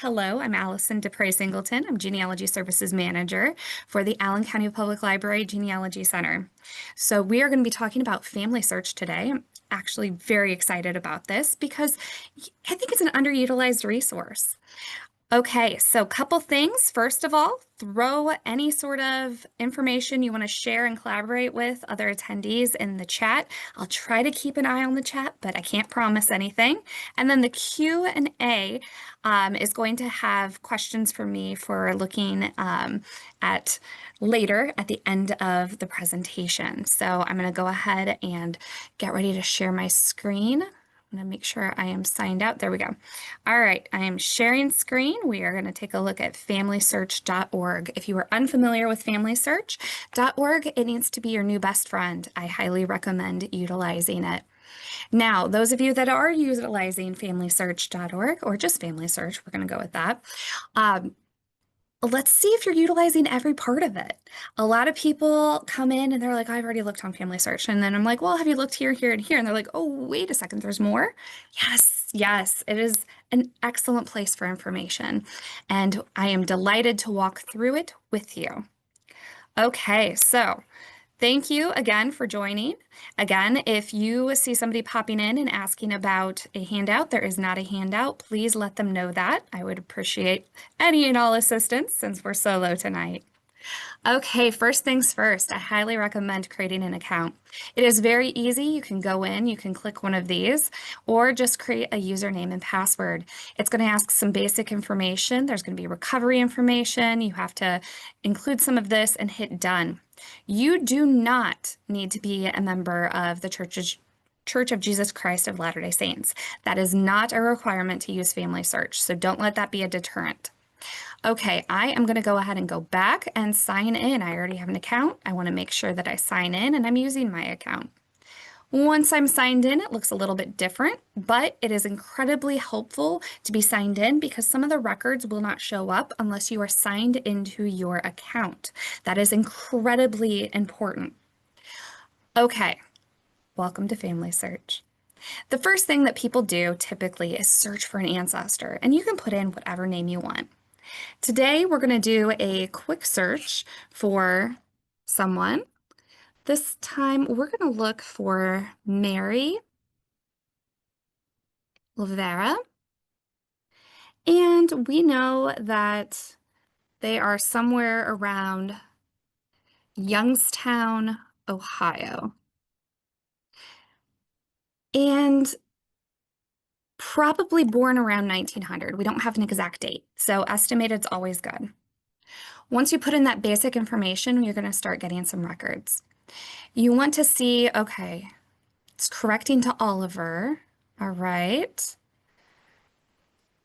Hello, I'm Allison DePrey Singleton. I'm Genealogy Services Manager for the Allen County Public Library Genealogy Center. So we are going to be talking about FamilySearch today. I'm actually very excited about this because I think it's an underutilized resource. Okay, so couple things. First of all, throw any sort of information you want to share and collaborate with other attendees in the chat. I'll try to keep an eye on the chat, but I can't promise anything. And then the Q&A is going to have questions for me for looking at later at the end of the presentation. So I'm going to go ahead and get ready to share my screen. I'm going to make sure I am signed out. There we go. All right, I am sharing screen. We are going to take a look at FamilySearch.org. If you are unfamiliar with FamilySearch.org, it needs to be your new best friend. I highly recommend utilizing it. Now, those of you that are utilizing FamilySearch.org or just FamilySearch, we're going to go with that. Let's see if you're utilizing every part of it. A lot of people come in and they're like, I've already looked on FamilySearch. And then I'm like, well, have you looked here, here, and here? And they're like, oh, wait a second, there's more? Yes, it is an excellent place for information. And I am delighted to walk through it with you. Okay, so thank you again for joining. Again, if you see somebody popping in and asking about a handout, there is not a handout. Please let them know that. I would appreciate any and all assistance since we're solo tonight. Okay, first things first, I highly recommend creating an account. It is very easy. You can go in, you can click one of these, or just create a username and password. It's going to ask some basic information. There's going to be recovery information. You have to include some of this and hit done. You do not need to be a member of the Church of Jesus Christ of Latter-day Saints. That is not a requirement to use FamilySearch, so don't let that be a deterrent. Okay, I am going to go ahead and go back and sign in. I already have an account. I want to make sure that I sign in and I'm using my account. Once I'm signed in, it looks a little bit different, but it is incredibly helpful to be signed in because some of the records will not show up unless you are signed into your account. That is incredibly important. Okay, welcome to FamilySearch. The first thing that people do typically is search for an ancestor, and you can put in whatever name you want. Today, we're going to do a quick search for someone. This time, we're going to look for Mary Lavera. And we know that they are somewhere around Youngstown, Ohio. And probably born around 1900. We don't have an exact date, so estimated's always good. Once you put in that basic information, you're going to start getting some records. You want to see, okay, it's correcting to Oliver. All right.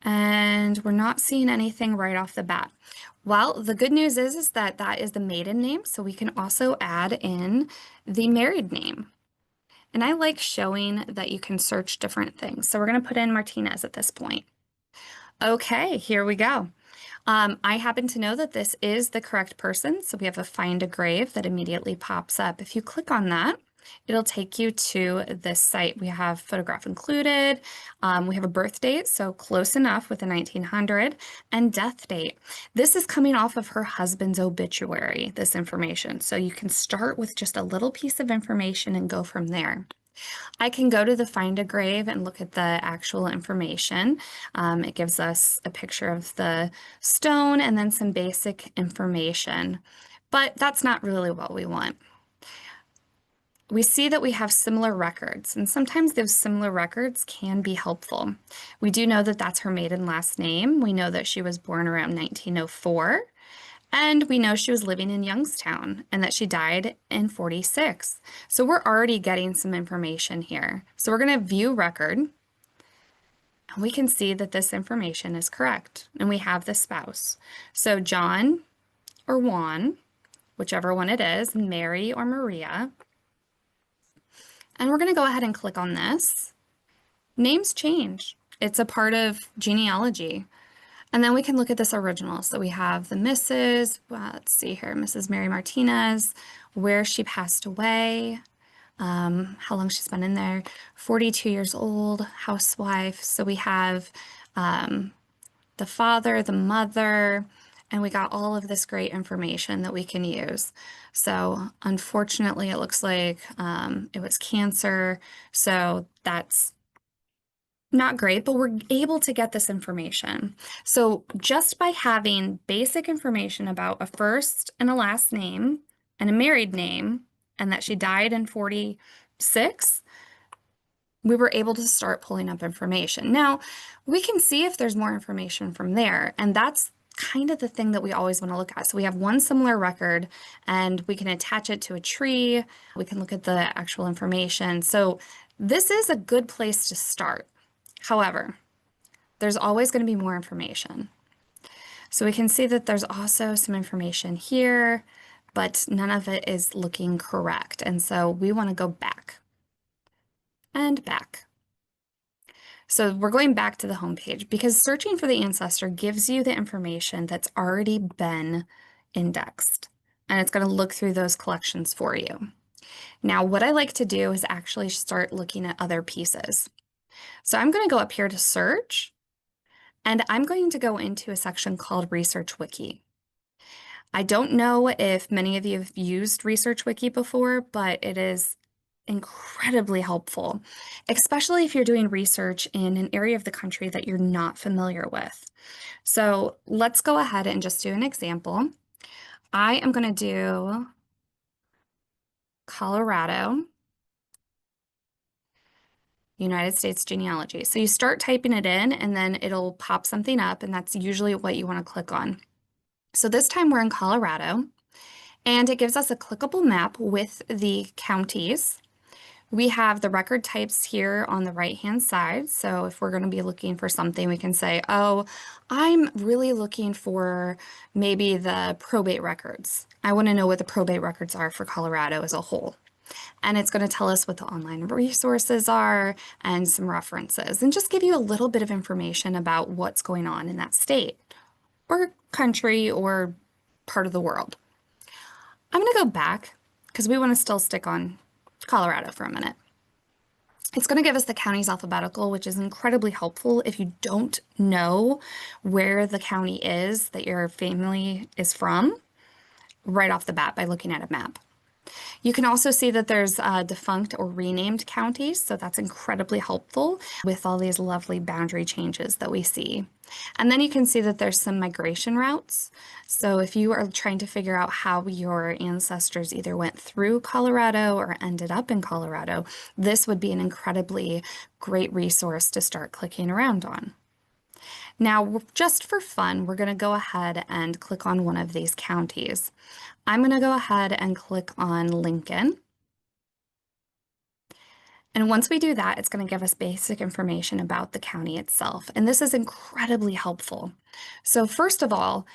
And we're not seeing anything right off the bat. Well, the good news is that that is the maiden name, so we can also add in the married name. And I like showing that you can search different things. So we're going to put in Martinez at this point. Okay, here we go. I happen to know that this is the correct person, so we have a Find a Grave that immediately pops up. If you click on that, it'll take you to this site. We have photograph included, we have a birth date, so close enough with the 1900, and death date. This is coming off of her husband's obituary, this information, so you can start with just a little piece of information and go from there. I can go to the Find a Grave and look at the actual information. It gives us a picture of the stone and then some basic information, but that's not really what we want. We see that we have similar records, and sometimes those similar records can be helpful. We do know that that's her maiden last name. We know that she was born around 1904. And we know she was living in Youngstown and that she died in 46. So we're already getting some information here. So we're going to view record. And we can see that this information is correct. And we have the spouse. So John or Juan, whichever one it is, Mary or Maria. And we're going to go ahead and click on this. Names change. It's a part of genealogy. And then we can look at this original. So we have the Mrs., well, let's see here, Mrs. Mary Martinez, where she passed away, how long she's been in there, 42 years old, housewife. So we have the father, the mother, and we got all of this great information that we can use. So unfortunately, it looks like it was cancer. So that's not great, but we're able to get this information. So just by having basic information about a first and a last name and a married name, and that she died in 46, we were able to start pulling up information. Now, we can see if there's more information from there, and that's kind of the thing that we always want to look at. So we have one similar record, and we can attach it to a tree. We can look at the actual information. So this is a good place to start. However, there's always going to be more information. So we can see that there's also some information here, but none of it is looking correct. And so we want to go back and back. So we're going back to the home page because searching for the ancestor gives you the information that's already been indexed, and it's going to look through those collections for you. Now, what I like to do is actually start looking at other pieces. So I'm going to go up here to search, and I'm going to go into a section called Research Wiki. I don't know if many of you have used Research Wiki before, but it is incredibly helpful, especially if you're doing research in an area of the country that you're not familiar with. So let's go ahead and just do an example. I am going to do Colorado, United States genealogy. So you start typing it in and then it'll pop something up, and that's usually what you want to click on. So this time we're in Colorado, and it gives us a clickable map with the counties. We have the record types here on the right-hand side. So if we're going to be looking for something, we can say, oh, I'm really looking for maybe the probate records. I want to know what the probate records are for Colorado as a whole. And it's going to tell us what the online resources are and some references, and just give you a little bit of information about what's going on in that state or country or part of the world. I'm going to go back because we want to still stick on Colorado for a minute. It's going to give us the counties alphabetical, which is incredibly helpful if you don't know where the county is that your family is from right off the bat by looking at a map. You can also see that there's defunct or renamed counties, so that's incredibly helpful with all these lovely boundary changes that we see. And then you can see that there's some migration routes. So if you are trying to figure out how your ancestors either went through Colorado or ended up in Colorado, this would be an incredibly great resource to start clicking around on. Now, just for fun, we're going to go ahead and click on one of these counties. I'm going to go ahead and click on Lincoln. And once we do that, it's going to give us basic information about the county itself. And this is incredibly helpful. So first of all,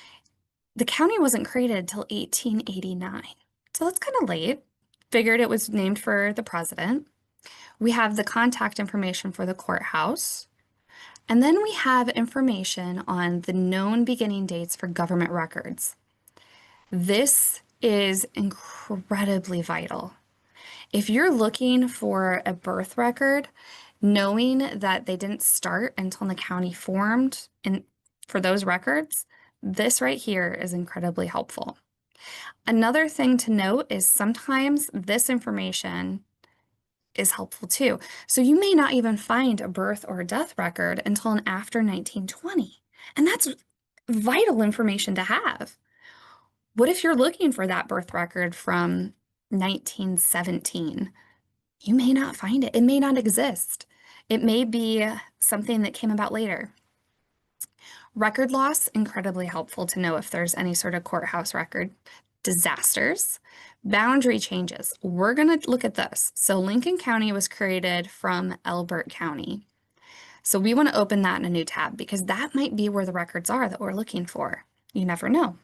the county wasn't created until 1889. So that's kind of late. Figured it was named for the president. We have the contact information for the courthouse. And then we have information on the known beginning dates for government records. This is incredibly vital. If you're looking for a birth record, knowing that they didn't start until the county formed and for those records, this right here is incredibly helpful. Another thing to note is sometimes this information is helpful too. So you may not even find a birth or a death record until after 1920. And that's vital information to have. What if you're looking for that birth record from 1917? You may not find it. It may not exist. It may be something that came about later. Record loss, incredibly helpful to know if there's any sort of courthouse record. Disasters, boundary changes. We're going to look at this. So Lincoln County was created from Elbert County. So we want to open that in a new tab because that might be where the records are that we're looking for. You never know.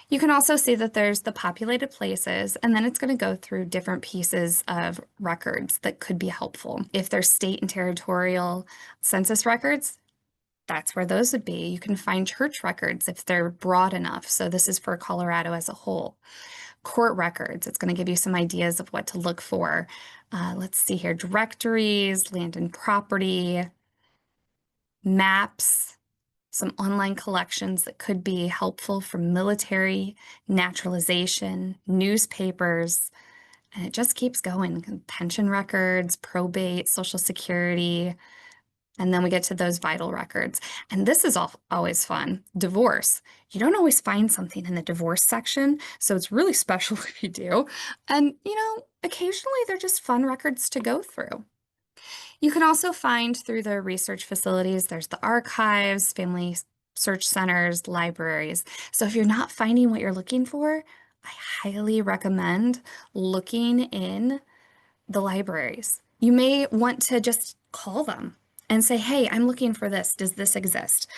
You can also see that there's the populated places, and then it's going to go through different pieces of records that could be helpful. If there's state and territorial census records, that's where those would be. You can find church records if they're broad enough. So this is for Colorado as a whole. Court records, it's going to give you some ideas of what to look for. Let's see here, directories, land and property, maps, some online collections that could be helpful from military, naturalization, newspapers, and it just keeps going. Pension records, probate, Social Security, and then we get to those vital records. And this is always fun. Divorce. You don't always find something in the divorce section, so it's really special if you do. And, occasionally they're just fun records to go through. You can also find through the research facilities, there's the archives, family search centers, libraries. So if you're not finding what you're looking for, I highly recommend looking in the libraries. You may want to just call them and say, hey, I'm looking for this. Does this exist?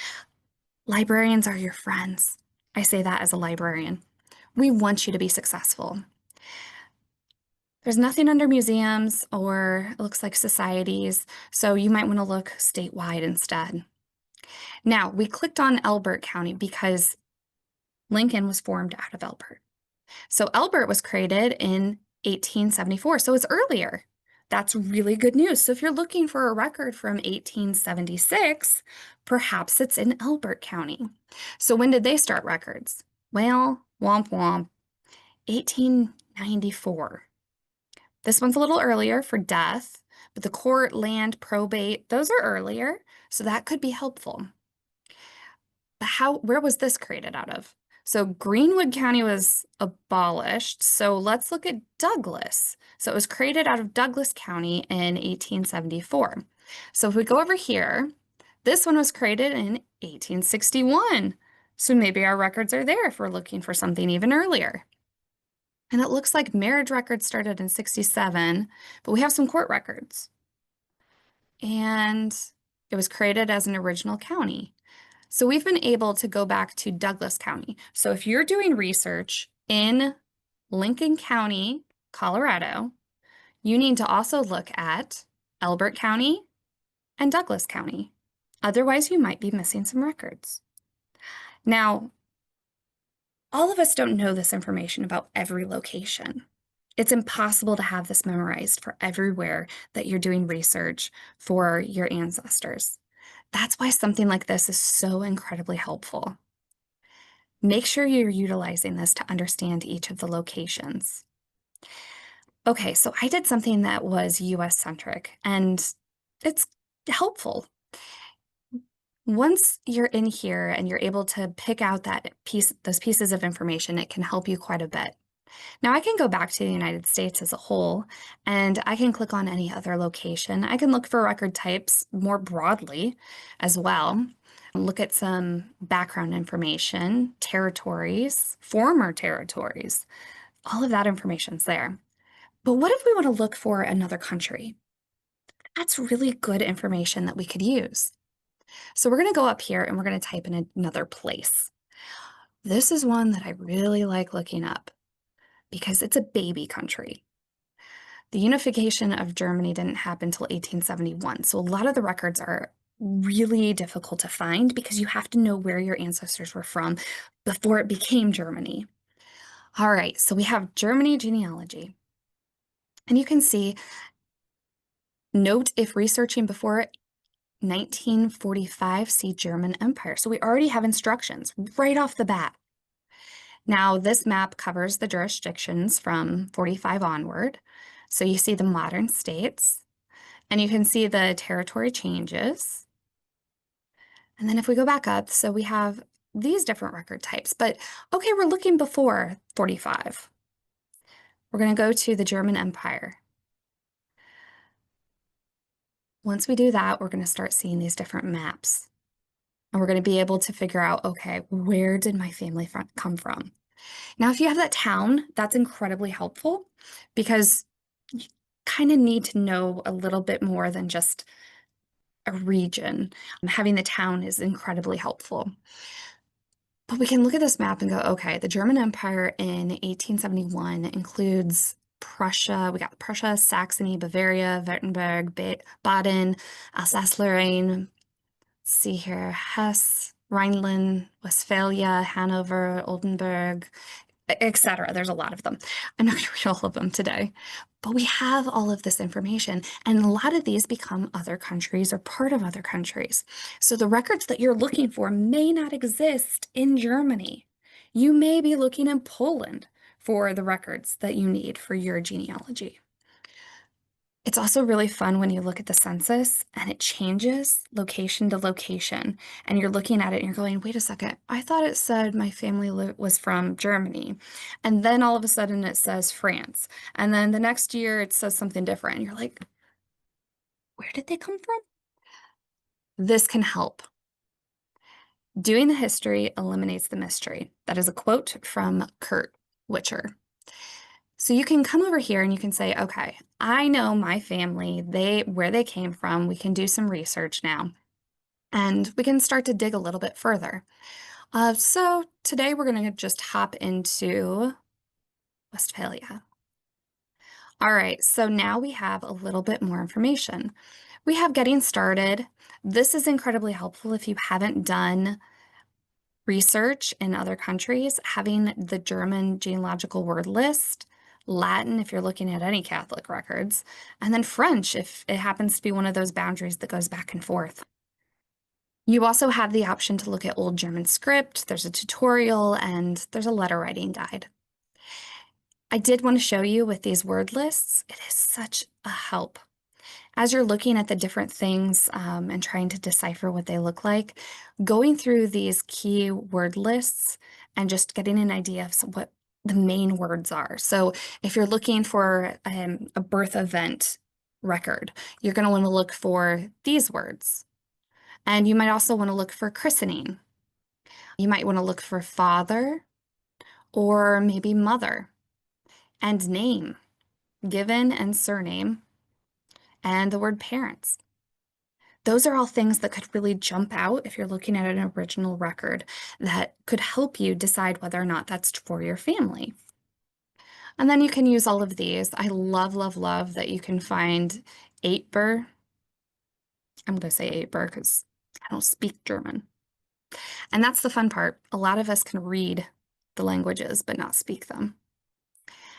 Librarians are your friends. I say that as a librarian. We want you to be successful. There's nothing under museums or it looks like societies, so you might want to look statewide instead. Now, we clicked on Elbert County because Lincoln was formed out of Elbert. So Elbert was created in 1874, so it's earlier. That's really good news. So if you're looking for a record from 1876, perhaps it's in Elbert County. So when did they start records? Well, womp womp, 1894. This one's a little earlier for death, but the court, land, probate, those are earlier, so that could be helpful. But where was this created out of? So Greenwood County was abolished, so let's look at Douglas. So it was created out of Douglas County in 1874. So if we go over here, this one was created in 1861. So maybe our records are there if we're looking for something even earlier. And it looks like marriage records started in 67, but we have some court records. And it was created as an original county. So we've been able to go back to Douglas County. So if you're doing research in Lincoln County, Colorado, you need to also look at Elbert County and Douglas County. Otherwise, you might be missing some records. Now, all of us don't know this information about every location. It's impossible to have this memorized for everywhere that you're doing research for your ancestors. That's why something like this is so incredibly helpful. Make sure you're utilizing this to understand each of the locations. Okay, so I did something that was US-centric, and it's helpful. Once you're in here and you're able to pick out those pieces of information, it can help you quite a bit. Now I can go back to the United States as a whole, and I can click on any other location. I can look for record types more broadly as well. Look at some background information, territories, former territories. All of that information's there. But what if we want to look for another country? That's really good information that we could use. So we're going to go up here and we're going to type in another place. This is one that I really like looking up because it's a baby country. The unification of Germany didn't happen until 1871, so a lot of the records are really difficult to find because you have to know where your ancestors were from before it became Germany. All right, so we have Germany genealogy. And you can see, note if researching before 1945, see German Empire. So we already have instructions right off the bat. Now, this map covers the jurisdictions from 45 onward. So you see the modern states, and you can see the territory changes. And then if we go back up, so we have these different record types, but okay, we're looking before 45. We're going to go to the German Empire. Once we do that, we're going to start seeing these different maps. And we're going to be able to figure out, okay, where did my family come from? Now, if you have that town, that's incredibly helpful because you kind of need to know a little bit more than just a region. Having the town is incredibly helpful. But we can look at this map and go, okay, the German Empire in 1871 includes Prussia. We got Prussia, Saxony, Bavaria, Württemberg, Baden, Alsace-Lorraine. See here, Hesse, Rhineland, Westphalia, Hanover, Oldenburg, etc. There's a lot of them. I'm not going to read all of them today, but we have all of this information, and a lot of these become other countries or part of other countries. So the records that you're looking for may not exist in Germany. You may be looking in Poland for the records that you need for your genealogy. It's also really fun when you look at the census and it changes location to location, and you're looking at it and you're going, wait a second, I thought it said my family was from Germany. And then all of a sudden it says France. And then the next year it says something different. And you're like, where did they come from? This can help. Doing the history eliminates the mystery. That is a quote from Kurt Witcher. So you can come over here and you can say, okay, I know my family, where they came from. We can do some research now, and we can start to dig a little bit further. So today we're going to just hop into Westphalia. All right, so now we have a little bit more information. We have getting started. This is incredibly helpful if you haven't done research in other countries, having the German genealogical word list, Latin if you're looking at any Catholic records, and then French if it happens to be one of those boundaries that goes back and forth. You also have the option to look at Old German script, there's a tutorial, and there's a letter writing guide. I did want to show you with these word lists, it is such a help. As you're looking at the different things and trying to decipher what they look like, going through these key word lists and just getting an idea of what the main words are. So if you're looking for a birth event record, you're going to want to look for these words. And you might also want to look for christening. You might want to look for father or maybe mother, and name, given and surname, and the word parents. Those are all things that could really jump out if you're looking at an original record that could help you decide whether or not that's for your family. And then you can use all of these. I love, love, love that you can find 8-ber. I'm going to say 8-ber because I don't speak German. And that's the fun part. A lot of us can read the languages but not speak them.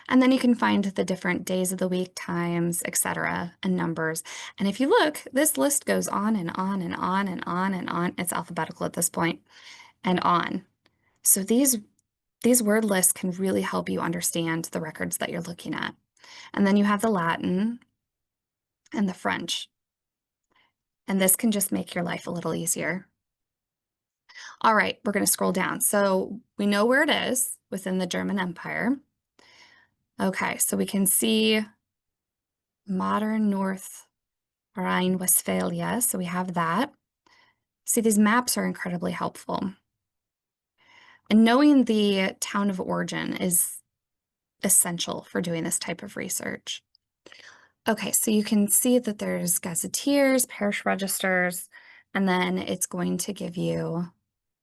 And then you can find the different days of the week, times, etc., and numbers. And if you look, this list goes on and on and on and on and on. It's alphabetical at this point, and on. So these word lists can really help you understand the records that you're looking at. And then you have the Latin and the French. And this can just make your life a little easier. All right, we're going to scroll down. So we know where it is within the German Empire. Okay, so we can see modern North Rhine-Westphalia, so we have that. See, these maps are incredibly helpful. And knowing the town of origin is essential for doing this type of research. Okay, so you can see that there's gazetteers, parish registers, and then it's going to give you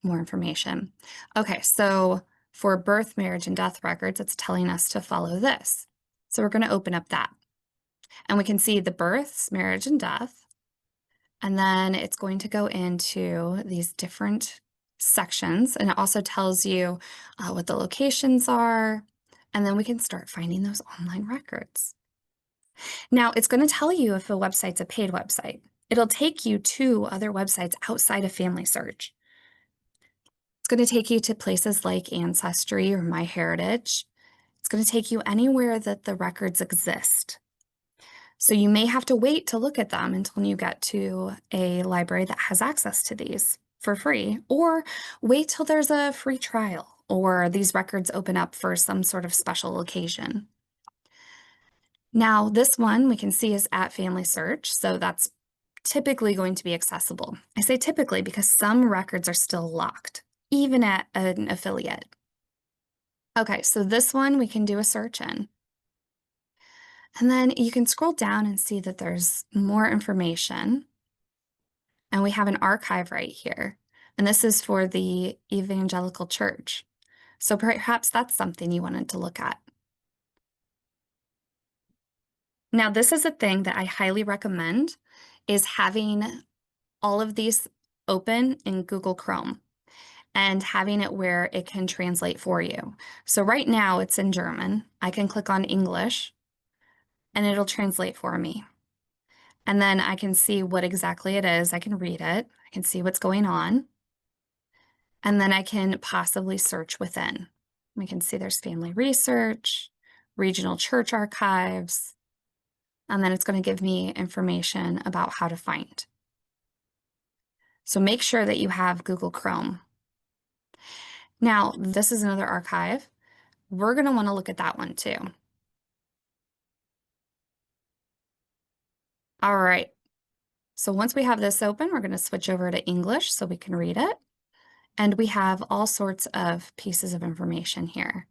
more information. Okay, so for birth, marriage, and death records, it's telling us to follow this. So we're going to open up that. And we can see the births, marriage, and death. And then it's going to go into these different sections, and it also tells you what the locations are, and then we can start finding those online records. Now, it's going to tell you if a website's a paid website. It'll take you to other websites outside of FamilySearch. It's going to take you to places like Ancestry or MyHeritage. It's going to take you anywhere that the records exist. So you may have to wait to look at them until you get to a library that has access to these for free, or wait till there's a free trial or these records open up for some sort of special occasion. Now, this one we can see is at FamilySearch, so that's typically going to be accessible. I say typically because some records are still locked, even at an affiliate. Okay, so this one we can do a search in. And then you can scroll down and see that there's more information. And we have an archive right here. And this is for the Evangelical Church. So perhaps that's something you wanted to look at. Now, this is a thing that I highly recommend, is having all of these open in Google Chrome. and having it where it can translate for you. So right now it's in German. I can click on English and it'll translate for me. And then I can see what exactly it is. I can read it. I can see what's going on. And then I can possibly search within. We can see there's family research, regional church archives, and then it's going to give me information about how to find. So make sure that you have Google Chrome. Now, this is another archive. We're going to want to look at that one too. All right. So once we have this open, we're going to switch over to English so we can read it. And we have all sorts of pieces of information here.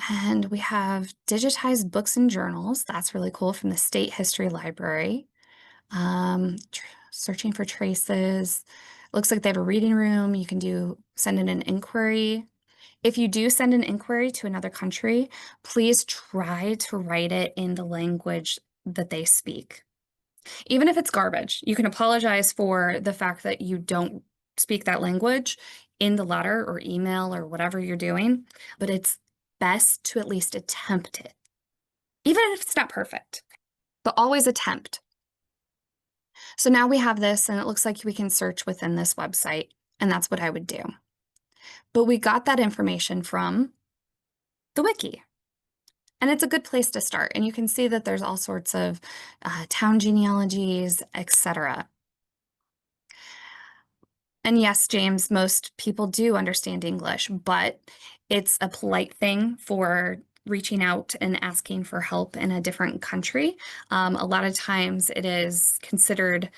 And we have digitized books and journals. That's really cool, from the State History Library. Searching for traces. Looks like they have a reading room. You can send in an inquiry. If you do send an inquiry to another country, please try to write it in the language that they speak. Even if it's garbage, you can apologize for the fact that you don't speak that language in the letter or email or whatever you're doing, but it's best to at least attempt it, even if it's not perfect, but always attempt. So now we have this, and it looks like we can search within this website, and that's what I would do. But we got that information from the wiki, and it's a good place to start. And you can see that there's all sorts of town genealogies, etc. And yes, James, most people do understand English, but it's a polite thing for reaching out and asking for help in a different country. A lot of times it is considered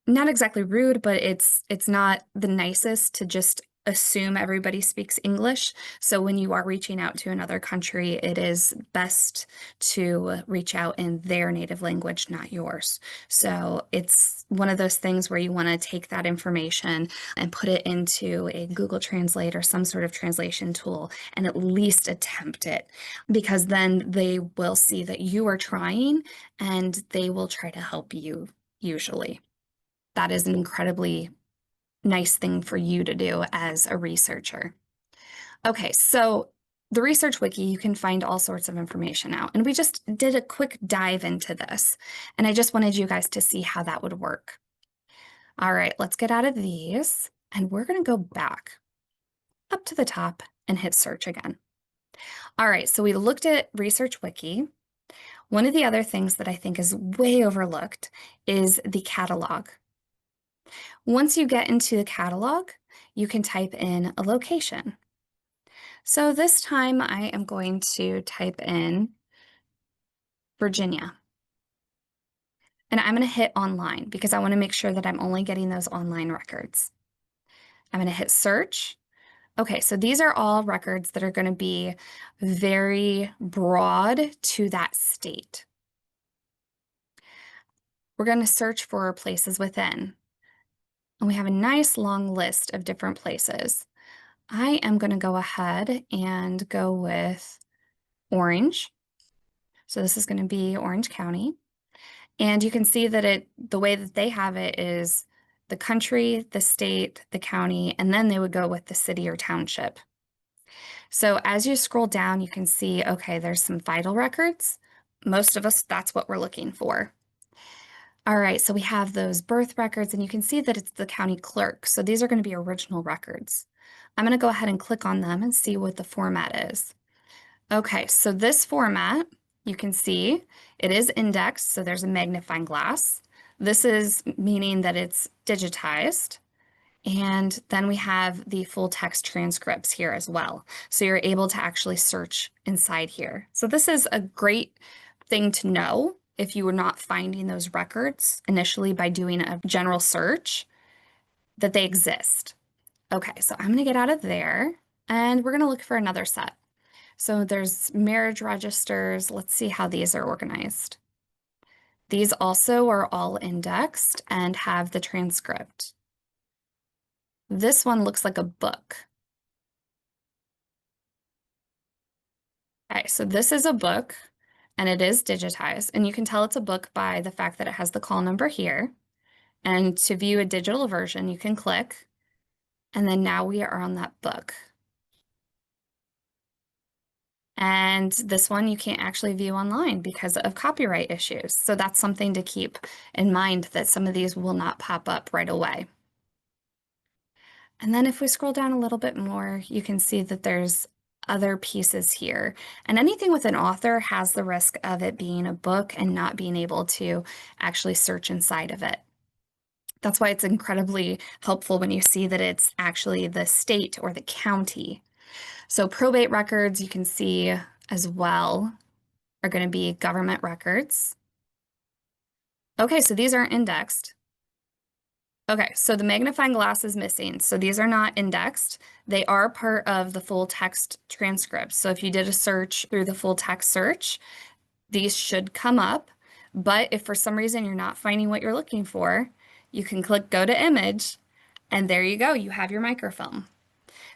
not exactly rude, but it's not the nicest to just assume everybody speaks English. So when you are reaching out to another country, it is best to reach out in their native language, not yours. So it's one of those things where you want to take that information and put it into a Google Translate or some sort of translation tool and at least attempt it, because then they will see that you are trying and they will try to help you usually. That is an incredibly nice thing for you to do as a researcher. Okay, so the Research Wiki, you can find all sorts of information out. And we just did a quick dive into this. And I just wanted you guys to see how that would work. All right, let's get out of these. And we're going to go back up to the top and hit search again. All right, so we looked at Research Wiki. One of the other things that I think is way overlooked is the catalog. Once you get into the catalog, you can type in a location. So this time I am going to type in Virginia. And I'm going to hit online because I want to make sure that I'm only getting those online records. I'm going to hit search. Okay, so these are all records that are going to be very broad to that state. We're going to search for places within. And we have a nice long list of different places. I am going to go ahead and go with Orange. So this is going to be Orange County. And you can see that the way that they have it is the country, the state, the county, and then they would go with the city or township. So as you scroll down, you can see, okay, there's some vital records. Most of us, that's what we're looking for. All right, so we have those birth records, and you can see that it's the county clerk. So these are going to be original records. I'm going to go ahead and click on them and see what the format is. Okay, so this format, you can see it is indexed, so there's a magnifying glass. This is meaning that it's digitized. And then we have the full text transcripts here as well. So you're able to actually search inside here. So this is a great thing to know if you were not finding those records initially by doing a general search, that they exist. Okay, so I'm going to get out of there and we're going to look for another set. So there's marriage registers. Let's see how these are organized. These also are all indexed and have the transcript. This one looks like a book. Okay, so this is a book and it is digitized, and you can tell it's a book by the fact that it has the call number here. And to view a digital version, you can click And then now we are on that book. And this one you can't actually view online because of copyright issues. So that's something to keep in mind, that some of these will not pop up right away. And then if we scroll down a little bit more, you can see that there's other pieces here. And anything with an author has the risk of it being a book and not being able to actually search inside of it. That's why it's incredibly helpful when you see that it's actually the state or the county. So probate records, you can see as well, are going to be government records. Okay, so these aren't indexed. Okay, so the magnifying glass is missing. So these are not indexed. They are part of the full text transcript. So if you did a search through the full text search, these should come up. But if for some reason you're not finding what you're looking for, you can click go to image, and there you go, you have your microfilm.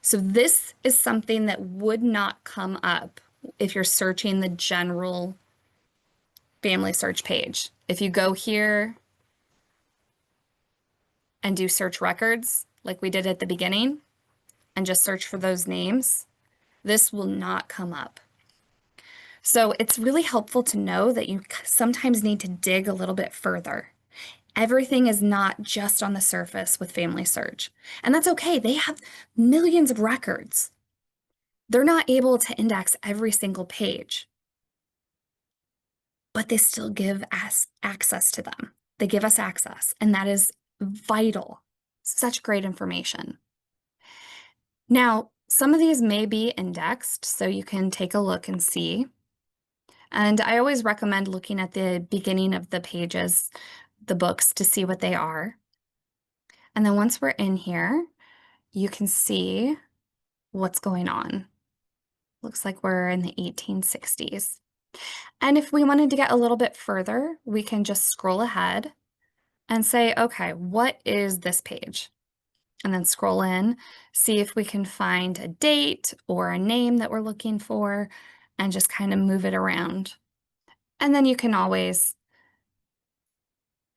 So this is something that would not come up if you're searching the general family search page. If you go here and do search records like we did at the beginning and just search for those names, this will not come up. So it's really helpful to know that you sometimes need to dig a little bit further. Everything is not just on the surface with Family Search, and that's okay. They have millions of records. They're not able to index every single page, but they still give us access to them. They give us access, and that is vital. Such great information. Now, some of these may be indexed, so you can take a look and see. And I always recommend looking at the beginning of the pages, the books, to see what they are. And then once we're in here, you can see what's going on. Looks like we're in the 1860s. And if we wanted to get a little bit further, we can just scroll ahead and say, okay, what is this page? And then scroll in, see if we can find a date or a name that we're looking for, and just kind of move it around. And then you can always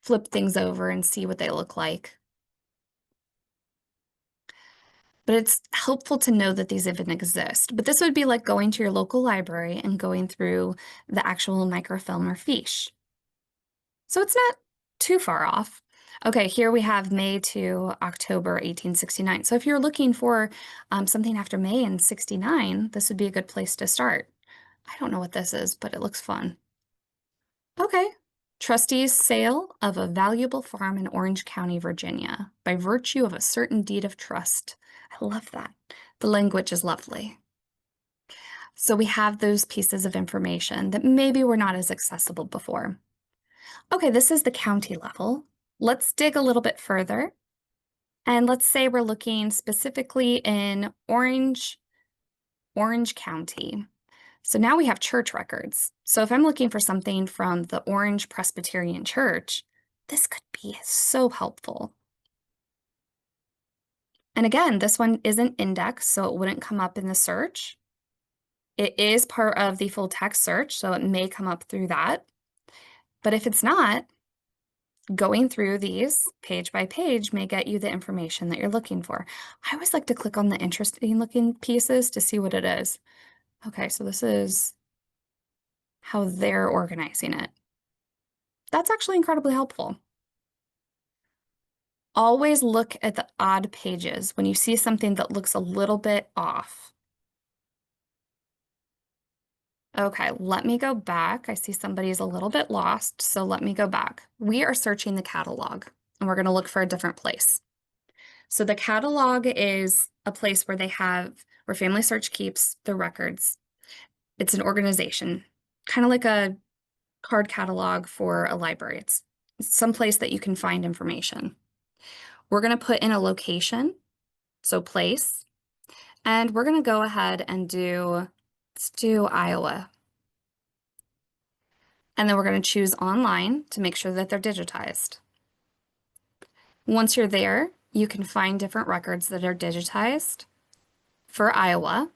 flip things over and see what they look like. But it's helpful to know that these even exist. But this would be like going to your local library and going through the actual microfilm or fiche. So it's not too far off. Okay, here we have May to October 1869. So if you're looking for something after May in 69, this would be a good place to start. I don't know what this is, but it looks fun. Okay. Trustee's sale of a valuable farm in Orange County, Virginia, by virtue of a certain deed of trust. I love that. The language is lovely. So we have those pieces of information that maybe were not as accessible before. Okay, this is the county level. Let's dig a little bit further. And let's say we're looking specifically in Orange County. So now we have church records. So if I'm looking for something from the Orange Presbyterian Church, this could be so helpful. And again, this one isn't indexed, so it wouldn't come up in the search. It is part of the full text search, so it may come up through that. But if it's not, going through these page by page may get you the information that you're looking for. I always like to click on the interesting looking pieces to see what it is. Okay, so this is how they're organizing it. That's actually incredibly helpful. Always look at the odd pages when you see something that looks a little bit off. Okay, let me go back. I see somebody's a little bit lost, so let me go back. We are searching the catalog, and we're going to look for a different place. So the catalog is a place where where Family Search keeps the records. It's an organization, kind of like a card catalog for a library. It's some place that you can find information. We're going to put in a location, so place, and we're going to go ahead and let's do Iowa. And then we're going to choose online to make sure that they're digitized. Once you're there, you can find different records that are digitized. For Iowa,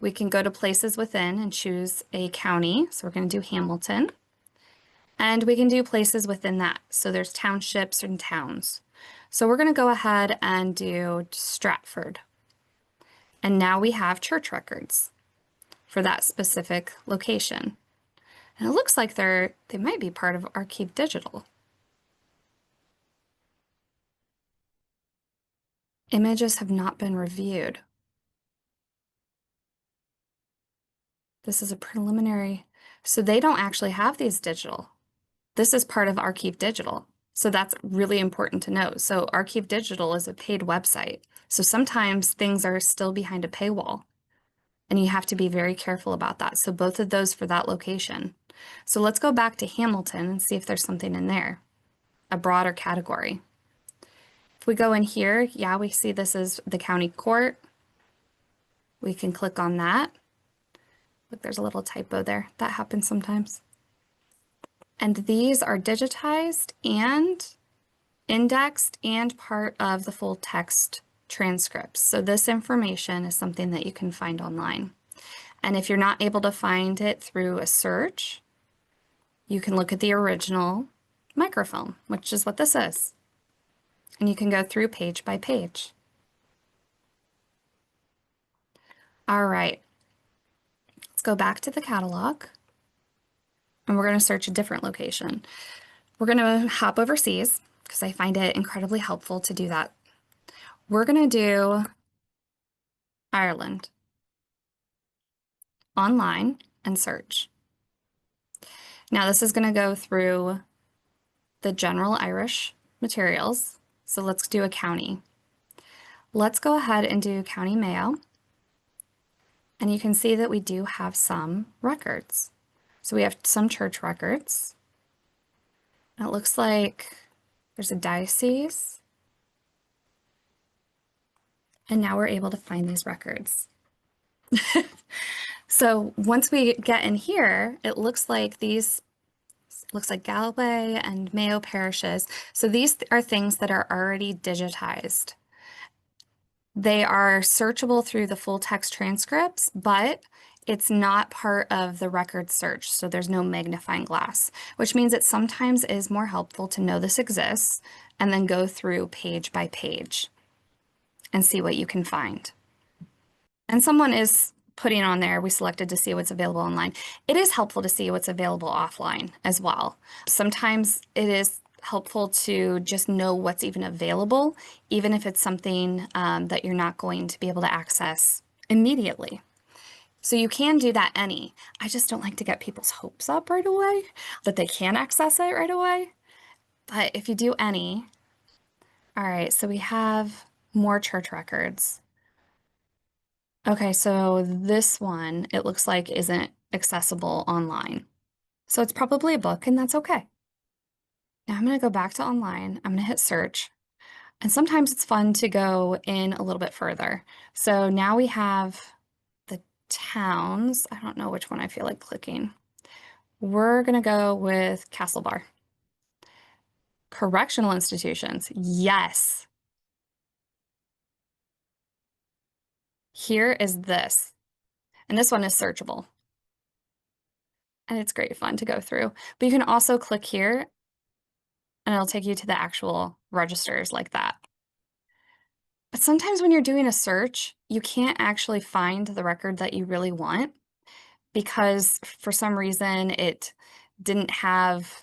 we can go to places within and choose a county. So we're going to do Hamilton. And we can do places within that. So there's townships and towns. So we're going to go ahead and do Stratford. And now we have church records for that specific location. And it looks like they might be part of Archive Digital. Images have not been reviewed. This is a preliminary, so they don't actually have these digital. This is part of Archive Digital. So that's really important to know. So Archive Digital is a paid website. So sometimes things are still behind a paywall, and you have to be very careful about that. So both of those for that location. So let's go back to Hamilton and see if there's something in there, a broader category. If we go in here, yeah, we see this is the county court. We can click on that. Look, there's a little typo there. That happens sometimes. And these are digitized and indexed and part of the full text transcripts. So this information is something that you can find online. And if you're not able to find it through a search, you can look at the original microfilm, which is what this is. And you can go through page by page. All right, let's go back to the catalog. And we're going to search a different location. We're going to hop overseas because I find it incredibly helpful to do that. We're going to do Ireland, online, and search. Now this is going to go through the general Irish materials. So let's do a county. Let's go ahead and do County Mayo. And you can see that we do have some records. So we have some church records. And it looks like there's a diocese. And now we're able to find these records. So once we get in here, it looks like Galway and Mayo parishes. So these are things that are already digitized. They are searchable through the full text transcripts, but it's not part of the record search, so there's no magnifying glass, which means it sometimes is more helpful to know this exists and then go through page by page and see what you can find. And someone is putting on there, we selected to see what's available online. It is helpful to see what's available offline as well. Sometimes it is helpful to just know what's even available, even if it's something that you're not going to be able to access immediately. So you can do that I just don't like to get people's hopes up right away that they can access it right away. But if you do any, all right, so we have more church records. Okay, so this one, it looks like isn't accessible online. So it's probably a book, and that's okay. Now I'm going to go back to online. I'm going to hit search. And sometimes it's fun to go in a little bit further. So now we have the towns. I don't know which one I feel like clicking. We're going to go with Castlebar. Correctional institutions. Yes. Here is this. And this one is searchable. And it's great fun to go through. But you can also click here and it'll take you to the actual registers like that. But sometimes when you're doing a search, you can't actually find the record that you really want because for some reason it didn't have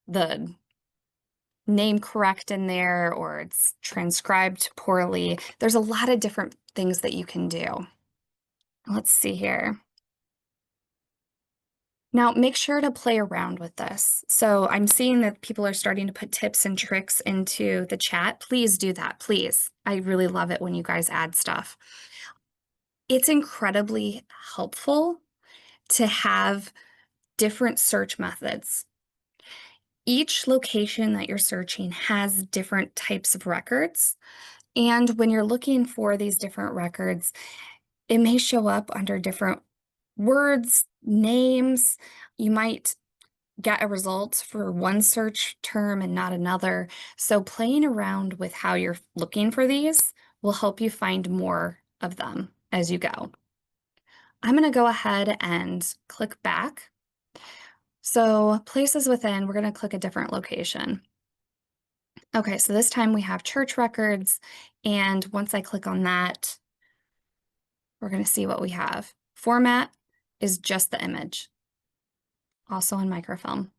the name correct in there or it's transcribed poorly. There's a lot of different things that you can do. Let's see here. Now, make sure to play around with this. So I'm seeing that people are starting to put tips and tricks into the chat. Please do that, please. I really love it when you guys add stuff. It's incredibly helpful to have different search methods. Each location that you're searching has different types of records. And when you're looking for these different records, it may show up under different words, names. You might get a result for one search term and not another. So playing around with how you're looking for these will help you find more of them as you go. I'm going to go ahead and click back. So places within, we're going to click a different location. Okay, so this time we have church records, and once I click on that, we're going to see what we have. Format is just the image, also in microfilm.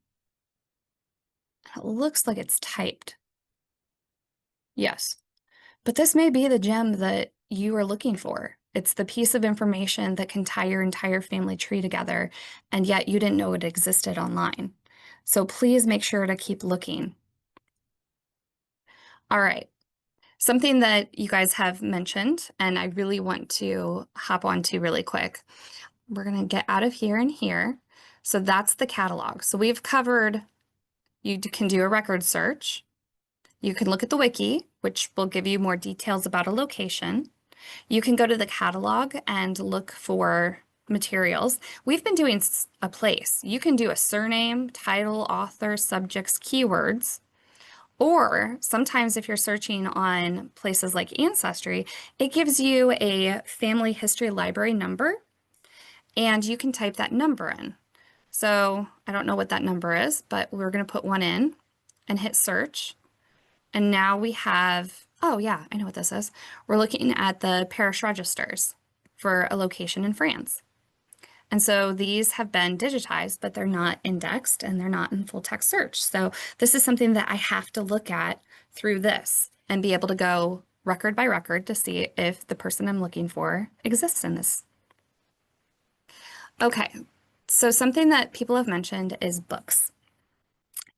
It looks like it's typed. Yes, but this may be the gem that you are looking for. It's the piece of information that can tie your entire family tree together, and yet you didn't know it existed online. So please make sure to keep looking. All right. Something that you guys have mentioned, and I really want to hop onto really quick. We're going to get out of here and here. So that's the catalog. So we've covered, you can do a record search. You can look at the wiki, which will give you more details about a location. You can go to the catalog and look for materials. We've been doing a place. You can do a surname, title, author, subjects, keywords. Or sometimes if you're searching on places like Ancestry, it gives you a family history library number, and you can type that number in. So I don't know what that number is, but we're going to put one in and hit search. And now we have, oh yeah, I know what this is. We're looking at the parish registers for a location in France. And so these have been digitized, but they're not indexed and they're not in full text search. So this is something that I have to look at through this and be able to go record by record to see if the person I'm looking for exists in this. Okay, so something that people have mentioned is books.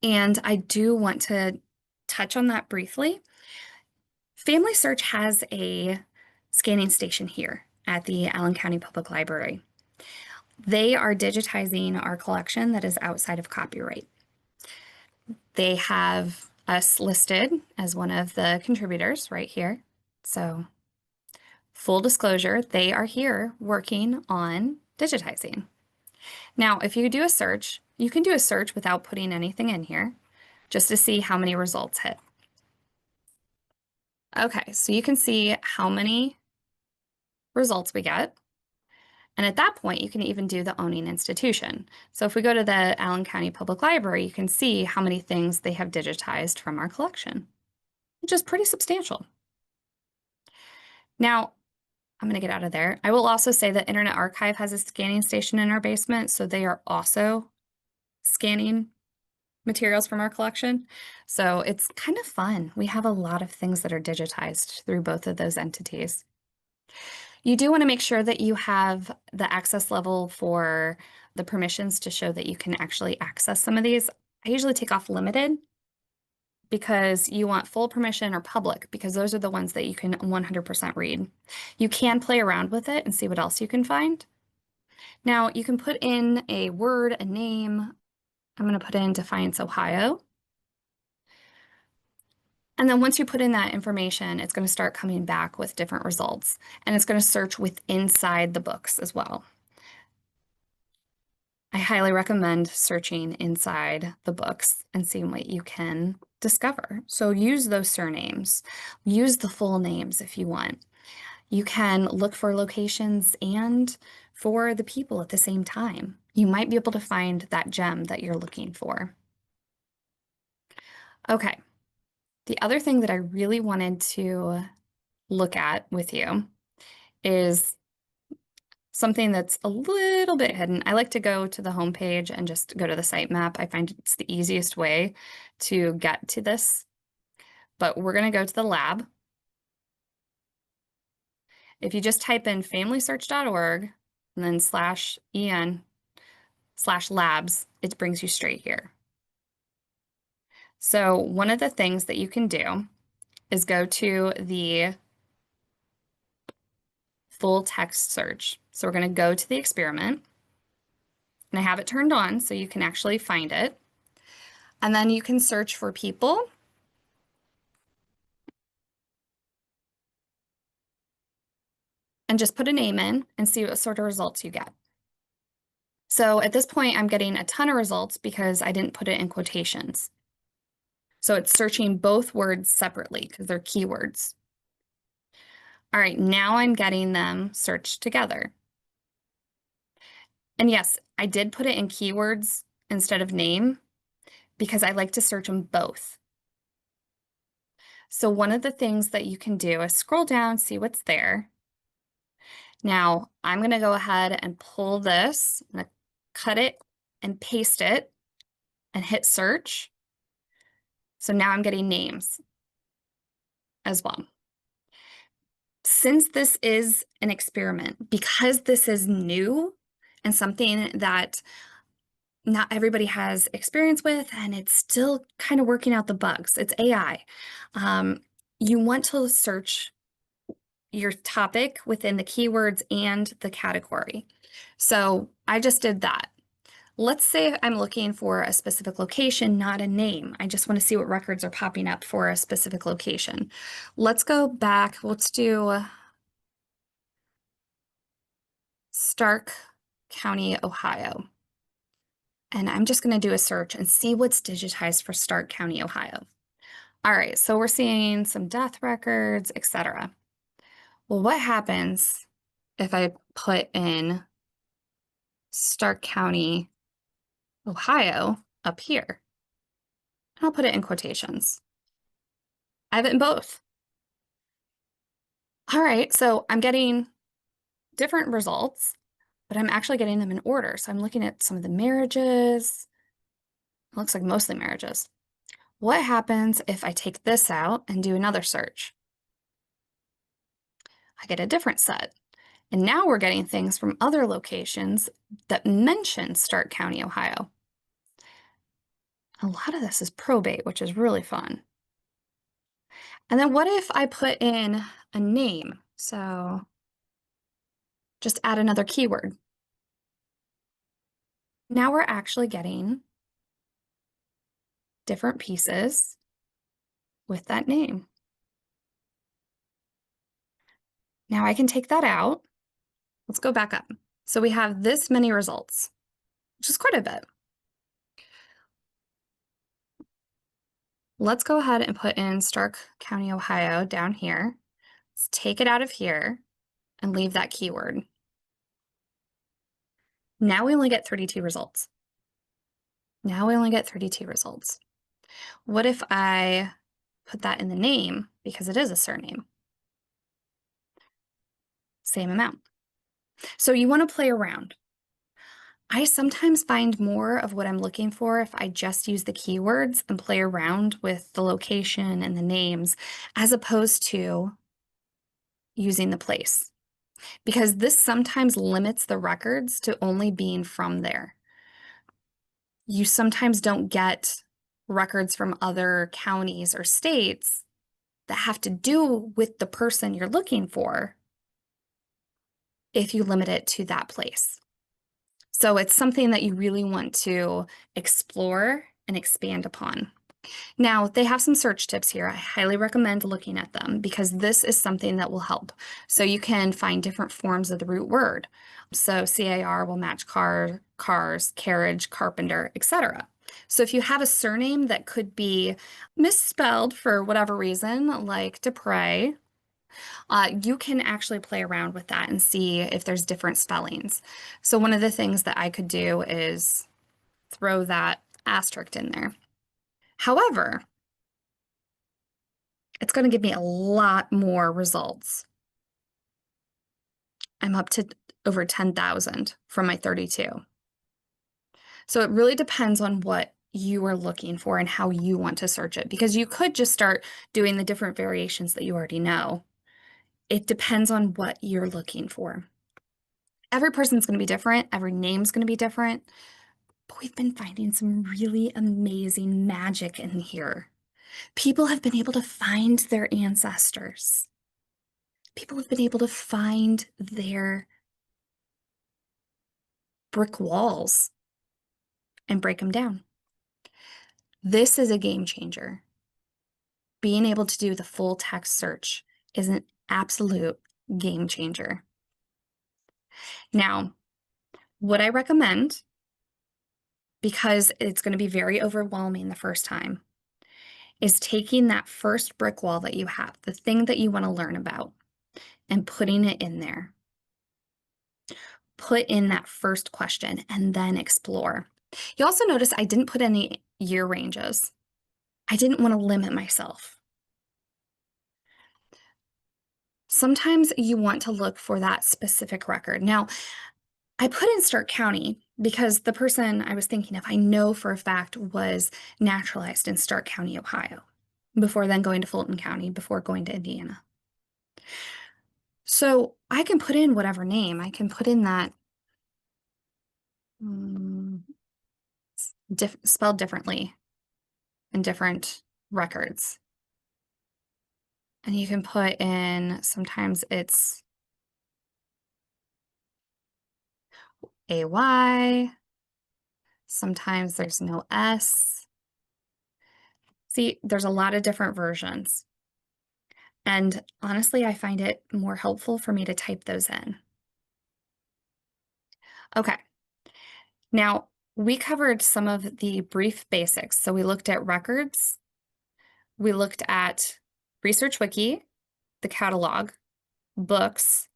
And I do want to touch on that briefly. FamilySearch has a scanning station here at the Allen County Public Library. They are digitizing our collection that is outside of copyright. They have us listed as one of the contributors right here. So full disclosure, they are here working on digitizing. Now, if you do a search, you can do a search without putting anything in here, just to see how many results hit. Okay, so you can see how many results we get. And at that point, you can even do the owning institution. So if we go to the Allen County Public Library, you can see how many things they have digitized from our collection, which is pretty substantial. Now, I'm going to get out of there. I will also say that Internet Archive has a scanning station in our basement, so they are also scanning materials from our collection. So it's kind of fun. We have a lot of things that are digitized through both of those entities. You do want to make sure that you have the access level for the permissions to show that you can actually access some of these. I usually take off limited because you want full permission or public because those are the ones that you can 100% read. You can play around with it and see what else you can find. Now you can put in a word, a name. I'm going to put in Defiance, Ohio. And then once you put in that information, it's going to start coming back with different results. And it's going to search inside the books as well. I highly recommend searching inside the books and seeing what you can discover. So use those surnames, use the full names if you want. You can look for locations and for the people at the same time. You might be able to find that gem that you're looking for. Okay, the other thing that I really wanted to look at with you is something that's a little bit hidden. I like to go to the homepage and just go to the sitemap. I find it's the easiest way to get to this, but we're going to go to the lab. If you just type in familysearch.org and then /en/labs, it brings you straight here. So one of the things that you can do is go to the full text search. So we're going to go to the experiment, and I have it turned on so you can actually find it. And then you can search for people. And just put a name in and see what sort of results you get. So at this point, I'm getting a ton of results because I didn't put it in quotations. So it's searching both words separately because they're keywords. All right, now I'm getting them searched together. And yes, I did put it in keywords instead of name because I like to search them both. So one of the things that you can do is scroll down, see what's there. Now, I'm going to go ahead and pull this, I'm going to cut it and paste it and hit search. So now I'm getting names as well. Since this is an experiment, because this is new and something that not everybody has experience with, and it's still kind of working out the bugs, it's AI. You want to search your topic within the keywords and the category. So I just did that. Let's say I'm looking for a specific location, not a name. I just want to see what records are popping up for a specific location. Let's go back. Let's do Stark County, Ohio. And I'm just going to do a search and see what's digitized for Stark County, Ohio. All right, so we're seeing some death records, etc. Well, what happens if I put in Stark County, Ohio up here? I'll put it in quotations. I have it in both. All right, so I'm getting different results, but I'm actually getting them in order. So I'm looking at some of the marriages. It looks like mostly marriages. What happens if I take this out and do another search? I get a different set. And now we're getting things from other locations that mention Stark County, Ohio. A lot of this is probate, which is really fun. And then what if I put in a name? So just add another keyword. Now we're actually getting different pieces with that name. Now I can take that out. Let's go back up. So we have this many results, which is quite a bit. Let's go ahead and put in Stark County, Ohio down here. Let's take it out of here and leave that keyword. Now we only get 32 results. Now we only get 32 results. What if I put that in the name because it is a surname? Same amount. So you want to play around. I sometimes find more of what I'm looking for if I just use the keywords and play around with the location and the names, as opposed to using the place, because this sometimes limits the records to only being from there. You sometimes don't get records from other counties or states that have to do with the person you're looking for if you limit it to that place. So it's something that you really want to explore and expand upon. Now, they have some search tips here. I highly recommend looking at them because this is something that will help. So you can find different forms of the root word. So CAR will match car, cars, carriage, carpenter, etc. So if you have a surname that could be misspelled for whatever reason, like DePrey, you can actually play around with that and see if there's different spellings. So one of the things that I could do is throw that asterisk in there. However, it's going to give me a lot more results. I'm up to over 10,000 from my 32. So it really depends on what you are looking for and how you want to search it, because you could just start doing the different variations that you already know. It depends on what you're looking for. Every person's going to be different. Every name's going to be different. But we've been finding some really amazing magic in here. People have been able to find their ancestors. People have been able to find their brick walls and break them down. This is a game changer. Being able to do the full text search is an absolute game changer. Now, what I recommend, because it's going to be very overwhelming the first time, is taking that first brick wall that you have, the thing that you want to learn about, and putting it in there. Put in that first question and then explore. You also notice I didn't put any year ranges. I didn't want to limit myself. Sometimes you want to look for that specific record. Now, I put in Stark County because the person I was thinking of, I know for a fact was naturalized in Stark County, Ohio, before then going to Fulton County, before going to Indiana. So I can put in whatever name. I can put in that spelled differently in different records. And you can put in, sometimes it's AY, sometimes there's no S. See, there's a lot of different versions. And honestly, I find it more helpful for me to type those in. Okay, now we covered some of the brief basics. So we looked at records, we looked at Research Wiki, the catalog, books.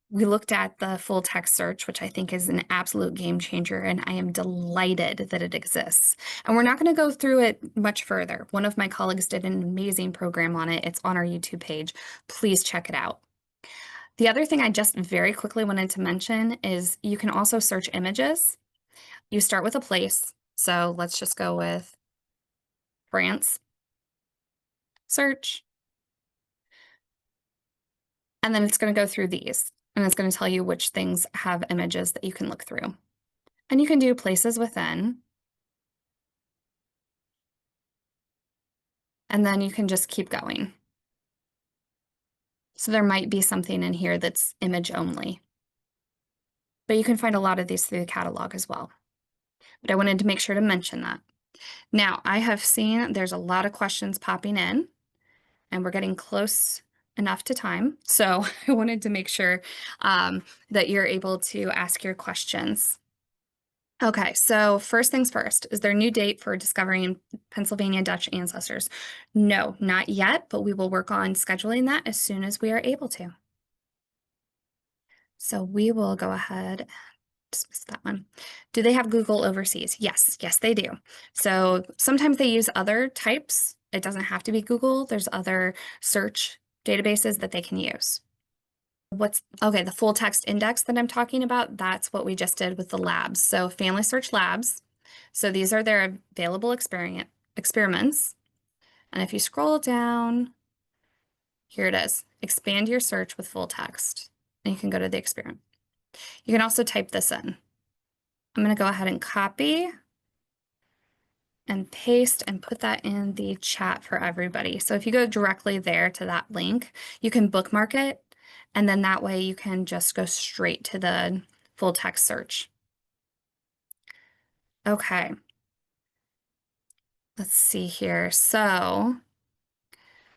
We looked at the full text search, which I think is an absolute game changer, and I am delighted that it exists. And we're not going to go through it much further. One of my colleagues did an amazing program on it. It's on our YouTube page. Please check it out. The other thing I just very quickly wanted to mention is you can also search images. You start with a place. So let's just go with France. Search. And then it's going to go through these. And it's going to tell you which things have images that you can look through. And you can do places within. And then you can just keep going. So there might be something in here that's image only. But you can find a lot of these through the catalog as well. But I wanted to make sure to mention that. Now, I have seen there's a lot of questions popping in, and we're getting close enough to time. So I wanted to make sure that you're able to ask your questions. Okay, so first things first, is there a new date for discovering Pennsylvania Dutch ancestors? No, not yet, but we will work on scheduling that as soon as we are able to. So we will go ahead and dismiss that one. Do they have Google overseas? Yes, yes, they do. So sometimes they use other types. It doesn't have to be Google. There's other search databases that they can use. Okay, the full text index that I'm talking about, that's what we just did with the labs. So FamilySearch Labs. So these are their available experiments. And if you scroll down, here it is. Expand your search with full text. And you can go to the experiment. You can also type this in. I'm going to go ahead and copy and paste and put that in the chat for everybody. So if you go directly there to that link, you can bookmark it, and then that way you can just go straight to the full text search. Okay. Let's see here. So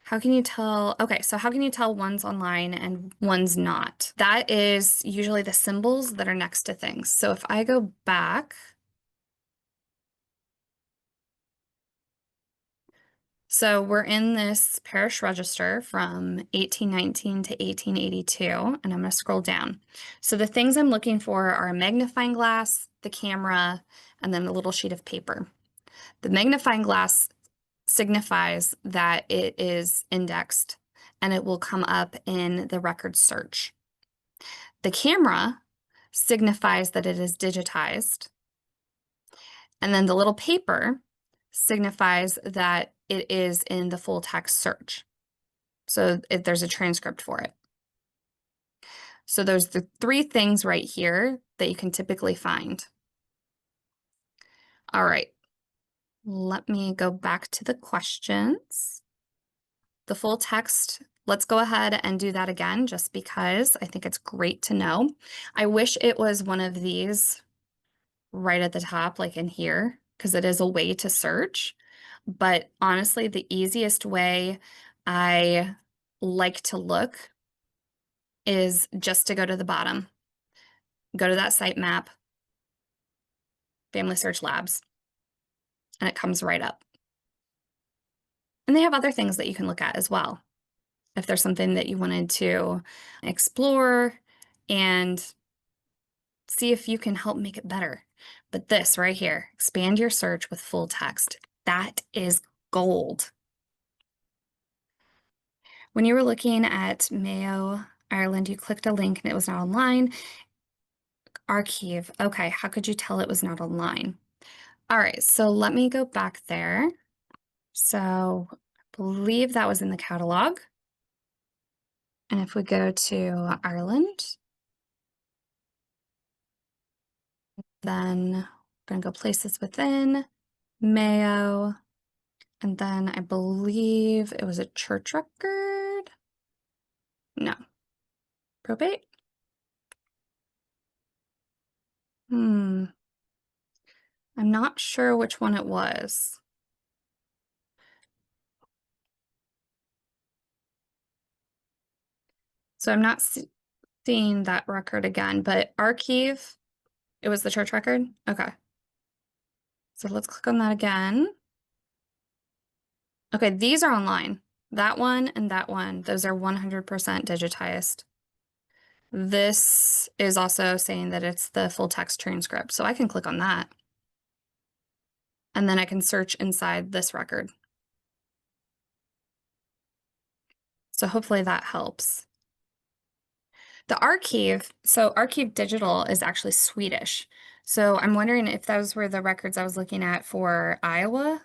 how can you tell? Okay, so how can you tell one's online and one's not? That is usually the symbols that are next to things. So if I go back, so we're in this parish register from 1819 to 1882, and I'm going to scroll down. So the things I'm looking for are a magnifying glass, the camera, and then a little sheet of paper. The magnifying glass signifies that it is indexed, and it will come up in the record search. The camera signifies that it is digitized, and then the little paper signifies that it is in the full text search. So there's a transcript for it. So those are the three things right here that you can typically find. All right, let me go back to the questions. The full text, let's go ahead and do that again, just because I think it's great to know. I wish it was one of these right at the top, like in here, because it is a way to search. But honestly, the easiest way I like to look is just to go to the bottom, go to that sitemap, FamilySearch Labs, and it comes right up. And they have other things that you can look at as well. If there's something that you wanted to explore and see if you can help make it better. But this right here, expand your search with full text, that is gold. When you were looking at Mayo, Ireland, you clicked a link and it was not online. Archive. Okay, how could you tell it was not online? All right, so let me go back there. So I believe that was in the catalog. And if we go to Ireland, then we're going to go places within Mayo. And then I believe it was a church record. No. Probate? I'm not sure which one it was. So I'm not seeing that record again, but archive, it was the church record? Okay. So let's click on that again. Okay, these are online. That one and that one, those are 100% digitized. This is also saying that it's the full text transcript, so I can click on that. And then I can search inside this record. So hopefully that helps. The archive, so Archive Digital is actually Swedish. So I'm wondering if those were the records I was looking at for Iowa.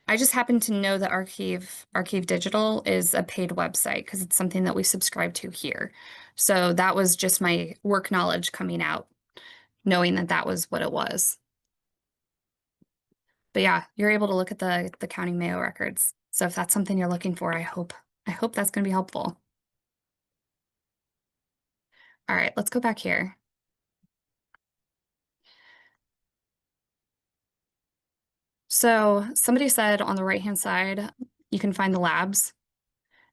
I just happen to know that Archive Digital is a paid website because it's something that we subscribe to here. So that was just my work knowledge coming out, knowing that that was what it was. But yeah, you're able to look at the county Mayo records. So if that's something you're looking for, I hope that's going to be helpful. All right, let's go back here. So somebody said on the right-hand side, you can find the labs.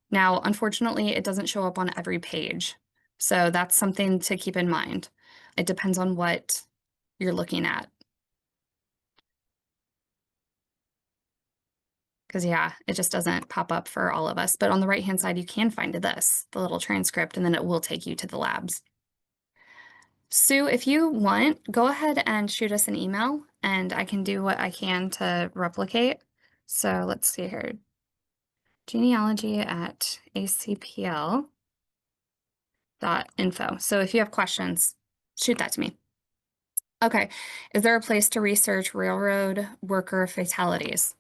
Now, unfortunately, it doesn't show up on every page. So that's something to keep in mind. It depends on what you're looking at. Because yeah, it just doesn't pop up for all of us. But on the right-hand side, you can find this, the little transcript, and then it will take you to the labs. Sue, if you want, go ahead and shoot us an email and I can do what I can to replicate. So let's see here. Genealogy at acpl.info. So if you have questions, shoot that to me. Okay. Is there a place to research railroad worker fatalities?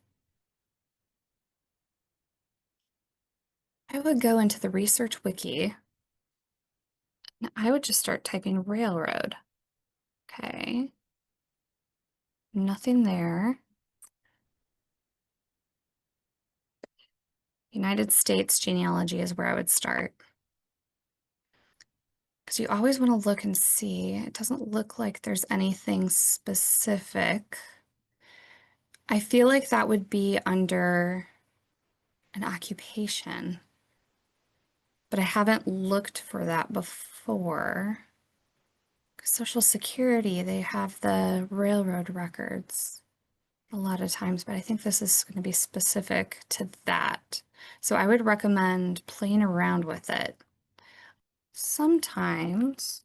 I would go into the Research Wiki. And I would just start typing railroad. Okay. Nothing there. United States genealogy is where I would start. Because you always want to look and see. It doesn't look like there's anything specific. I feel like that would be under an occupation, but I haven't looked for that before. Social Security, they have the railroad records a lot of times, but I think this is going to be specific to that. So I would recommend playing around with it. Sometimes,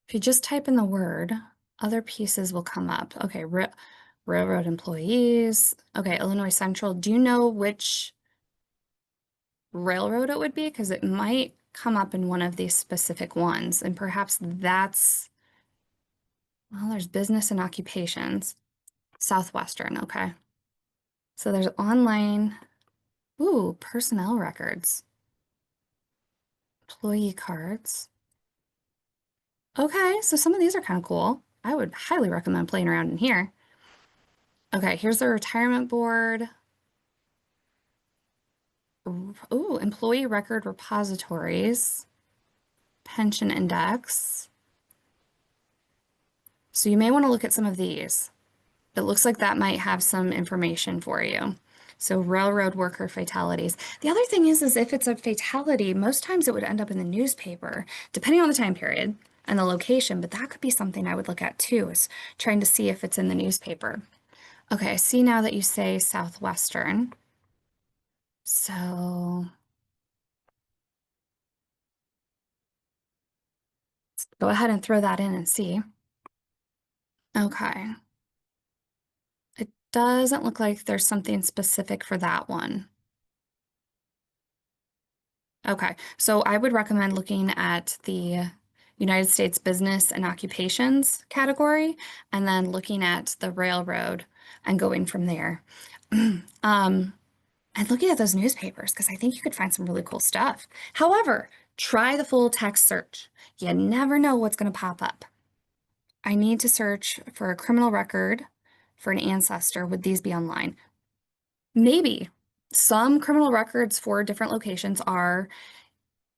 if you just type in the word, other pieces will come up. Okay, railroad employees. Okay, Illinois Central. Do you know which railroad it would be? Because it might come up in one of these specific ones, and perhaps that's, well, there's business and occupations. Southwestern, okay. So there's online, ooh, personnel records, employee cards. Okay, so some of these are kind of cool. I would highly recommend playing around in here. Okay, here's the retirement board. Ooh, employee record repositories, pension index. So you may want to look at some of these. It looks like that might have some information for you. So railroad worker fatalities. The other thing is if it's a fatality, most times it would end up in the newspaper, depending on the time period and the location, but that could be something I would look at too, is trying to see if it's in the newspaper. Okay, I see now that you say Southwestern. So let's go ahead and throw that in and see. Okay. It Doesn't look like there's something specific for that one. Okay, so I would recommend looking at the United States Business and Occupations category, and then looking at the railroad and going from there. And looking at those newspapers, because I think you could find some really cool stuff. However, try the full text search. You never know what's going to pop up. I need to search for a criminal record for an ancestor. Would these be online? Maybe. Some criminal records for different locations are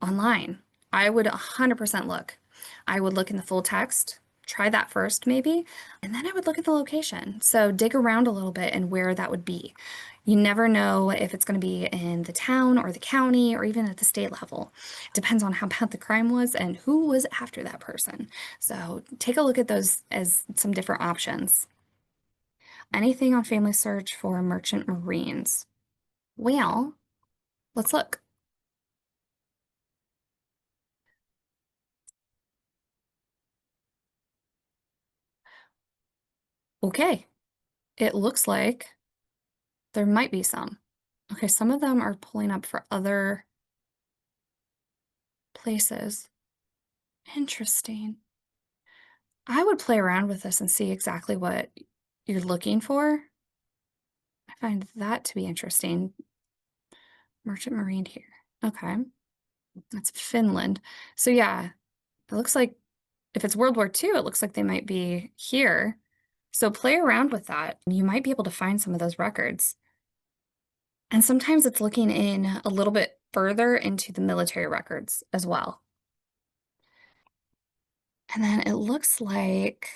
online. I would 100% look. I would look in the full text, try that first maybe, and then I would look at the location. So dig around a little bit and where that would be. You never know if it's going to be in the town or the county or even at the state level. Depends on how bad the crime was and who was after that person. So take a look at those as some different options. Anything on Family Search for merchant marines? Well, let's look. Okay, it looks like there might be some. Okay, some of them are pulling up for other places. Interesting. I would play around with this and see exactly what you're looking for. I find that to be interesting. Merchant Marine here. Okay, that's Finland. So yeah, it looks like if it's World War II, it looks like they might be here. So play around with that. You might be able to find some of those records. And sometimes it's looking in a little bit further into the military records as well. And then it looks like,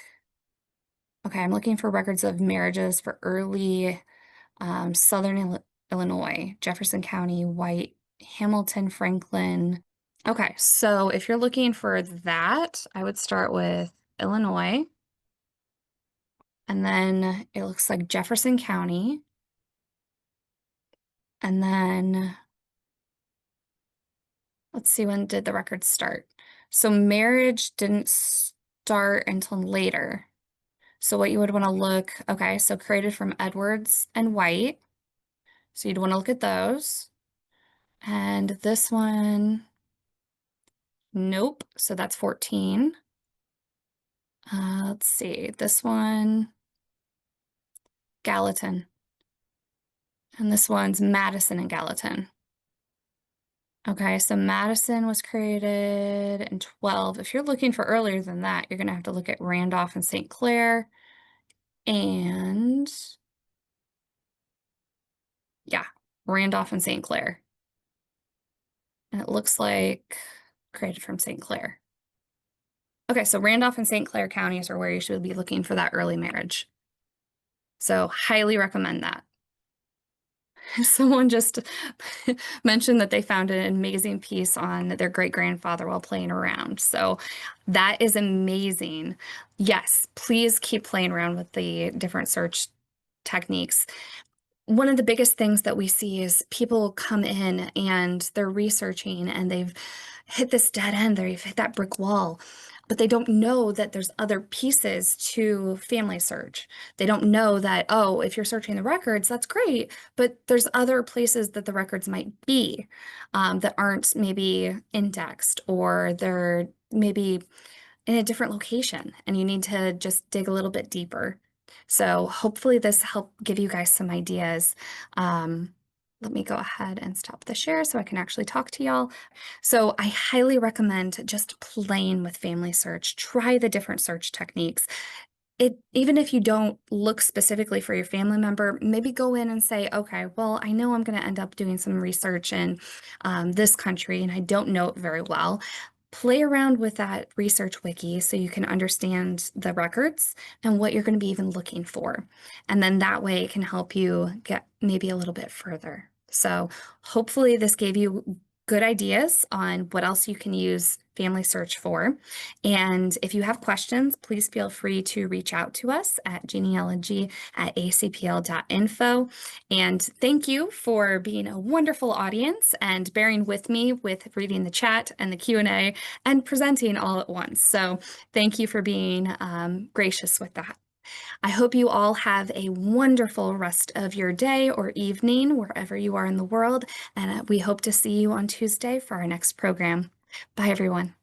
okay, I'm looking for records of marriages for early Southern Illinois, Jefferson County, White, Hamilton, Franklin. Okay, so if you're looking for that, I would start with Illinois. And then it looks like Jefferson County. And then let's see, when did the records start? So marriage didn't start until later. So what you would want to look, okay, so created from Edwards and White. So you'd want to look at those. And this one, nope. So that's 14. Let's see, this one, Gallatin. And this one's Madison and Gallatin. Okay, so Madison was created in 12. If you're looking for earlier than that, you're going to have to look at Randolph and St. Clair. And yeah, Randolph and St. Clair. And it looks like created from St. Clair. Okay, so Randolph and St. Clair counties are where you should be looking for that early marriage. So highly recommend that. Someone just mentioned that they found an amazing piece on their great-grandfather while playing around. So that is amazing. Yes, please keep playing around with the different search techniques. One of the biggest things that we see is people come in and they're researching and they've hit this dead end, they've hit that brick wall, but they don't know that there's other pieces to Family Search. They don't know that, oh, if you're searching the records, that's great, but there's other places that the records might be that aren't maybe indexed, or they're maybe in a different location and you need to just dig a little bit deeper. So hopefully this helped give you guys some ideas. Let me go ahead and stop the share so I can actually talk to y'all. So I highly recommend just playing with Family Search. Try the different search techniques. Even if you don't look specifically for your family member, maybe go in and say, okay, well, I know I'm going to end up doing some research in this country and I don't know it very well. Play around with that Research Wiki so you can understand the records and what you're going to be even looking for. And then that way it can help you get maybe a little bit further. So hopefully this gave you good ideas on what else you can use Family Search for. And if you have questions, please feel free to reach out to us at genealogy@acpl.info. And thank you for being a wonderful audience and bearing with me with reading the chat and the Q&A and presenting all at once. So thank you for being gracious with that. I hope you all have a wonderful rest of your day or evening, wherever you are in the world, and we hope to see you on Tuesday for our next program. Bye, everyone.